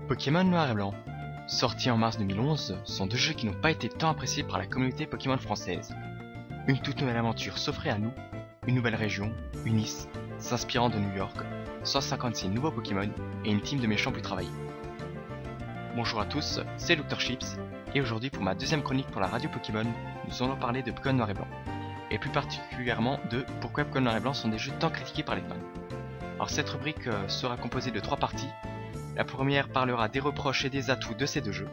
Pokémon Noir et Blanc, sortis en mars 2011, sont deux jeux qui n'ont pas été tant appréciés par la communauté Pokémon française. Une toute nouvelle aventure s'offrait à nous, une nouvelle région, Unis, s'inspirant de New York, 156 nouveaux Pokémon et une team de méchants plus travaillés. Bonjour à tous, c'est Dr Chips, et aujourd'hui pour ma deuxième chronique pour la radio Pokémon, nous allons parler de Pokémon Noir et Blanc, et plus particulièrement de pourquoi Pokémon Noir et Blanc sont des jeux tant critiqués par les fans. Alors cette rubrique sera composée de 3 parties. La première parlera des reproches et des atouts de ces deux jeux.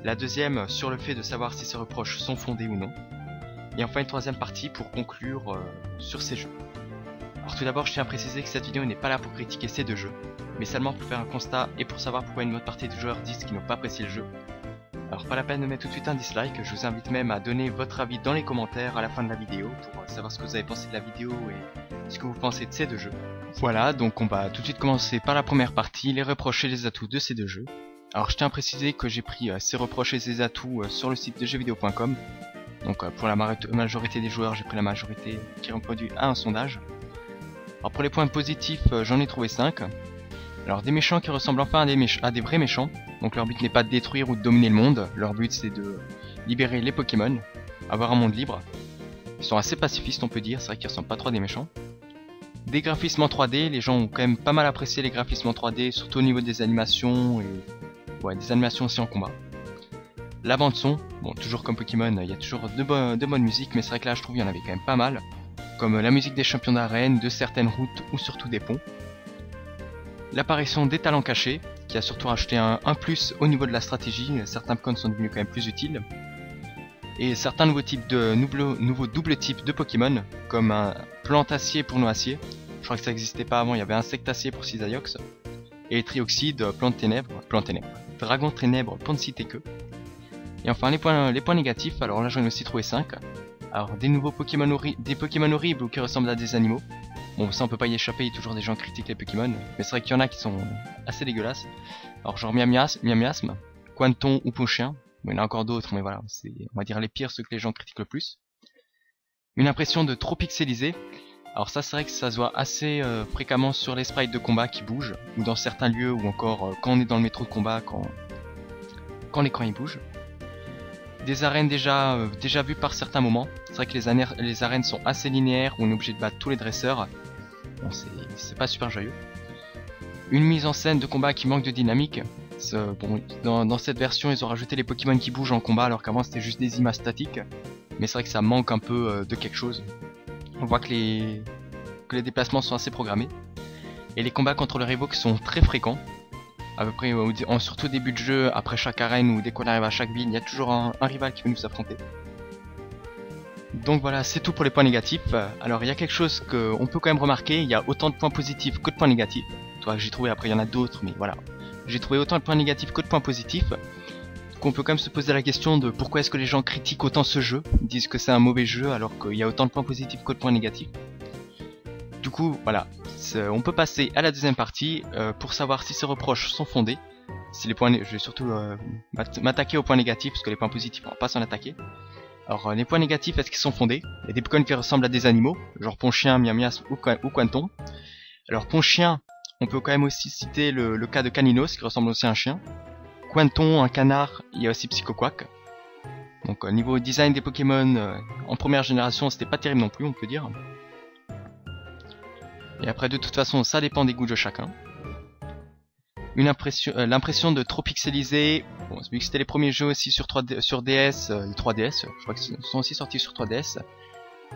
La deuxième sur le fait de savoir si ces reproches sont fondés ou non. Et enfin une troisième partie pour conclure sur ces jeux. Alors tout d'abord je tiens à préciser que cette vidéo n'est pas là pour critiquer ces deux jeux, mais seulement pour faire un constat et pour savoir pourquoi une autre partie des joueurs disent qu'ils n'ont pas apprécié le jeu. Alors pas la peine de mettre tout de suite un dislike, je vous invite même à donner votre avis dans les commentaires à la fin de la vidéo pour savoir ce que vous avez pensé de la vidéo et ce que vous pensez de ces deux jeux. Voilà, donc on va tout de suite commencer par la première partie, les reproches et les atouts de ces deux jeux. Alors je tiens à préciser que j'ai pris ces reproches et ces atouts sur le site de jeuxvideo.com. Donc pour la majorité des joueurs, j'ai pris la majorité qui reproduit à un sondage. Alors pour les points positifs, j'en ai trouvé 5. Alors des méchants qui ressemblent enfin à des vrais méchants. Donc leur but n'est pas de détruire ou de dominer le monde, leur but c'est de libérer les Pokémon, avoir un monde libre. Ils sont assez pacifistes on peut dire, c'est vrai qu'ils ressemblent pas trop à des méchants. Des graphismes en 3D, les gens ont quand même pas mal apprécié les graphismes en 3D, surtout au niveau des animations et des animations aussi en combat. La bande son, bon toujours comme Pokémon, il y a toujours de bonnes musiques, mais c'est vrai que là je trouve qu'il y en avait quand même pas mal, comme la musique des champions d'arène, de certaines routes ou surtout des ponts. L'apparition des talents cachés, qui a surtout rajouté un plus au niveau de la stratégie, certains Pokémon sont devenus quand même plus utiles. Et certains nouveaux doubles types de Pokémon, comme un Plantacier pour Noacier, je crois que ça n'existait pas avant, il y avait Insectacier pour Cisaiox, et Trioxyde, Plante Ténèbres, Dragon Ténèbres pour ne citer que. Et enfin les points négatifs, alors là j'en ai aussi trouvé 5. Alors des Pokémon horribles ou qui ressemblent à des animaux. Bon ça on peut pas y échapper, il y a toujours des gens qui critiquent les Pokémon, mais c'est vrai qu'il y en a qui sont assez dégueulasses. Alors genre Miamiasme, Quanton ou Ponchien. Bon, il y en a encore d'autres, mais voilà, c'est on va dire les pires, ceux que les gens critiquent le plus. Une impression de trop pixelisé. Alors ça c'est vrai que ça se voit assez fréquemment sur les sprites de combat qui bougent, ou dans certains lieux, ou encore quand on est dans le métro de combat, quand l'écran il bouge. Des arènes déjà vues par certains moments. C'est vrai que les arènes sont assez linéaires, où on est obligé de battre tous les dresseurs. Bon, c'est pas super joyeux. Une mise en scène de combat qui manque de dynamique. Bon, dans cette version ils ont rajouté les Pokémon qui bougent en combat alors qu'avant c'était juste des images statiques, mais c'est vrai que ça manque un peu de quelque chose. On voit que les déplacements sont assez programmés et les combats contre le Revoke sont très fréquents, à peu près surtout au début de jeu, après chaque arène ou dès qu'on arrive à chaque ville il y a toujours un rival qui veut nous affronter. Donc voilà, c'est tout pour les points négatifs. Alors il y a quelque chose qu'on peut quand même remarquer, il y a autant de points positifs que de points négatifs. Toi j'ai trouvé, après il y en a d'autres, mais voilà. J'ai trouvé autant de points négatifs que de points positifs, qu'on peut quand même se poser la question de pourquoi est-ce que les gens critiquent autant ce jeu, ils disent que c'est un mauvais jeu alors qu'il y a autant de points positifs que de points négatifs. Du coup, voilà, on peut passer à la deuxième partie pour savoir si ces reproches sont fondés. Si les points, je vais surtout m'attaquer aux points négatifs parce que les points positifs on va pas s'en attaquer. Alors les points négatifs, est-ce qu'ils sont fondés? Il y a des Pokémon qui ressemblent à des animaux, genre Ponchien, Miamias ou Quanton. Alors Ponchien, on peut quand même aussi citer le cas de Caninos qui ressemble aussi à un chien. Quanton, un canard, il y a aussi Psychoquack. Donc niveau design des Pokémon en première génération c'était pas terrible non plus on peut dire. Et après de toute façon ça dépend des goûts de chacun. L'impression de trop pixeliser, bon, vu que c'était les premiers jeux aussi sur DS, 3DS, je crois qu'ils sont aussi sortis sur 3DS,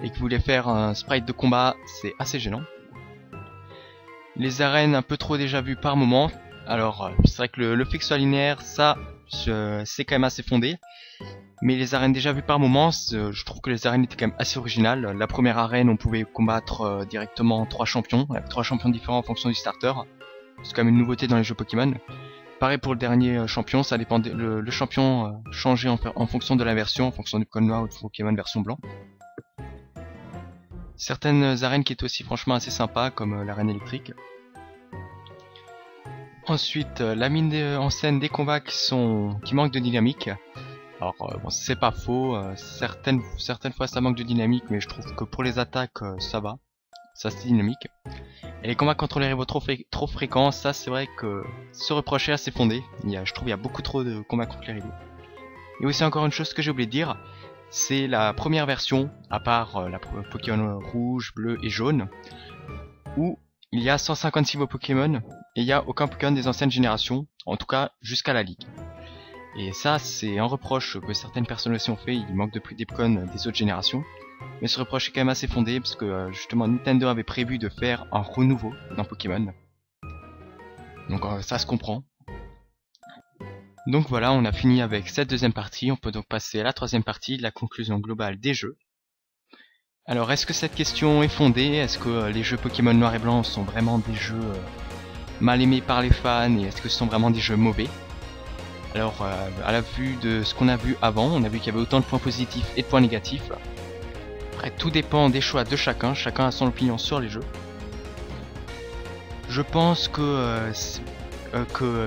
et qu'ils voulaient faire un sprite de combat, c'est assez gênant. Les arènes un peu trop déjà vues par moment. Alors c'est vrai que le fait que ce soit linéaire, ça c'est quand même assez fondé. Mais les arènes déjà vues par moment, je trouve que les arènes étaient quand même assez originales. La première arène on pouvait combattre directement 3 champions, avec 3 champions différents en fonction du starter. C'est quand même une nouveauté dans les jeux Pokémon. Pareil pour le dernier champion, ça dépend le champion changeait en fonction de la version, en fonction du Pokémon noir ou du Pokémon version blanc. Certaines arènes qui étaient aussi franchement assez sympas, comme l'arène électrique. Ensuite, la mise en scène des combats qui manquent de dynamique. Alors bon, c'est pas faux, certaines fois ça manque de dynamique, mais je trouve que pour les attaques ça va. c'est assez dynamique. Et les combats contre les rivaux trop fréquents, ça c'est vrai que se reprocher assez fondé. Je trouve qu'il y a beaucoup trop de combats contre les rivaux. Et aussi encore une chose que j'ai oublié de dire, c'est la première version, à part la Pokémon rouge, bleu et jaune, où il y a 156 nouveaux Pokémon, et il n'y a aucun Pokémon des anciennes générations, en tout cas jusqu'à la Ligue. Et ça, c'est un reproche que certaines personnes aussi ont fait, il manque des Pokémon des autres générations. Mais ce reproche est quand même assez fondé, parce que justement Nintendo avait prévu de faire un renouveau dans Pokémon. Donc ça se comprend. Donc voilà, on a fini avec cette deuxième partie, on peut donc passer à la troisième partie, la conclusion globale des jeux. Alors est-ce que cette question est fondée? Est-ce que les jeux Pokémon Noir et Blanc sont vraiment des jeux mal aimés par les fans, et est-ce que ce sont vraiment des jeux mauvais? Alors à la vue de ce qu'on a vu avant, on a vu qu'il y avait autant de points positifs et de points négatifs. Après tout dépend des choix de chacun, chacun a son opinion sur les jeux. Je pense que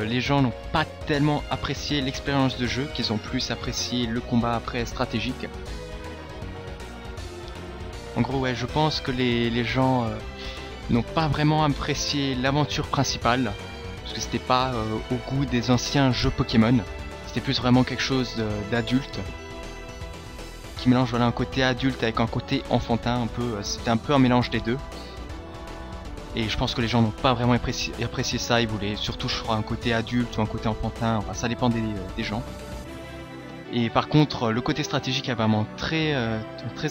les gens n'ont pas tellement apprécié l'expérience de jeu, qu'ils ont plus apprécié le combat après stratégique. En gros ouais, je pense que les gens n'ont pas vraiment apprécié l'aventure principale, parce que c'était pas au goût des anciens jeux Pokémon, c'était plus vraiment quelque chose d'adulte, qui mélange voilà, un côté adulte avec un côté enfantin, un peu, c'était un peu un mélange des deux. Et je pense que les gens n'ont pas vraiment apprécié ça, ils voulaient surtout je crois un côté adulte ou un côté enfantin, enfin ça dépend des gens. Et par contre le côté stratégique est vraiment très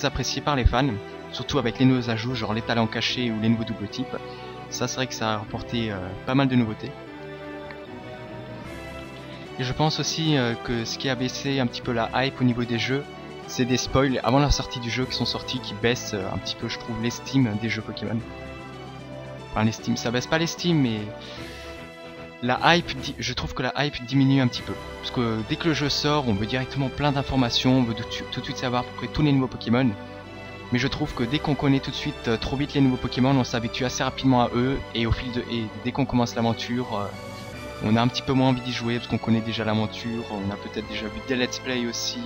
apprécié par les fans, surtout avec les nouveaux ajouts genre les talents cachés ou les nouveaux double types. Ça c'est vrai que ça a rapporté pas mal de nouveautés. Et je pense aussi que ce qui a baissé un petit peu la hype au niveau des jeux, c'est des spoils avant la sortie du jeu qui sont sortis qui baissent un petit peu je trouve l'estime des jeux Pokémon. Enfin l'estime, ça baisse pas l'estime mais la hype, je trouve que la hype diminue un petit peu. Parce que dès que le jeu sort, on veut directement plein d'informations, on veut tout de suite savoir à peu près tous les nouveaux Pokémon. Mais je trouve que dès qu'on connaît tout de suite trop vite les nouveaux Pokémon, on s'habitue assez rapidement à eux et dès qu'on commence l'aventure, on a un petit peu moins envie d'y jouer parce qu'on connaît déjà l'aventure, on a peut-être déjà vu des let's play aussi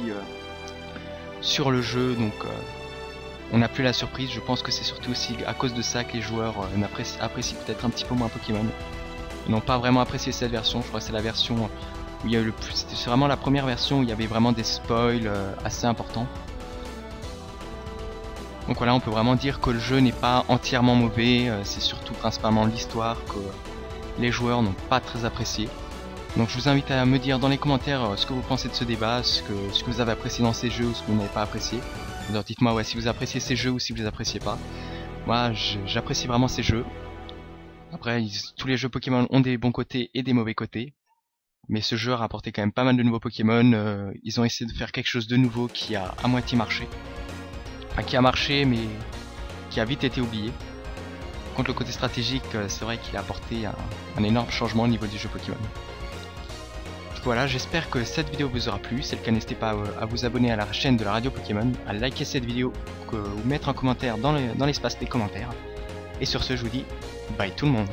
sur le jeu, donc on n'a plus la surprise. Je pense que c'est surtout aussi à cause de ça que les joueurs apprécient peut-être un petit peu moins Pokémon. Ils n'ont pas vraiment apprécié cette version, je crois que c'est la version où il y a eu le plus, c'est vraiment la première version où il y avait vraiment des spoils assez importants. Donc voilà, on peut vraiment dire que le jeu n'est pas entièrement mauvais, c'est surtout principalement l'histoire que les joueurs n'ont pas très apprécié. Donc je vous invite à me dire dans les commentaires ce que vous pensez de ce débat, ce que vous avez apprécié dans ces jeux ou ce que vous n'avez pas apprécié. Alors dites-moi ouais, si vous appréciez ces jeux ou si vous les appréciez pas. Moi j'apprécie vraiment ces jeux. Après tous les jeux Pokémon ont des bons côtés et des mauvais côtés. Mais ce jeu a rapporté quand même pas mal de nouveaux Pokémon. Ils ont essayé de faire quelque chose de nouveau qui a à moitié marché. Enfin qui a marché mais qui a vite été oublié. Contre le côté stratégique, c'est vrai qu'il a apporté un énorme changement au niveau du jeu Pokémon. Voilà, j'espère que cette vidéo vous aura plu. Si c'est le cas, n'hésitez pas à vous abonner à la chaîne de la radio Pokémon, à liker cette vidéo, ou mettre un commentaire dans l'espace des commentaires. Et sur ce, je vous dis bye tout le monde.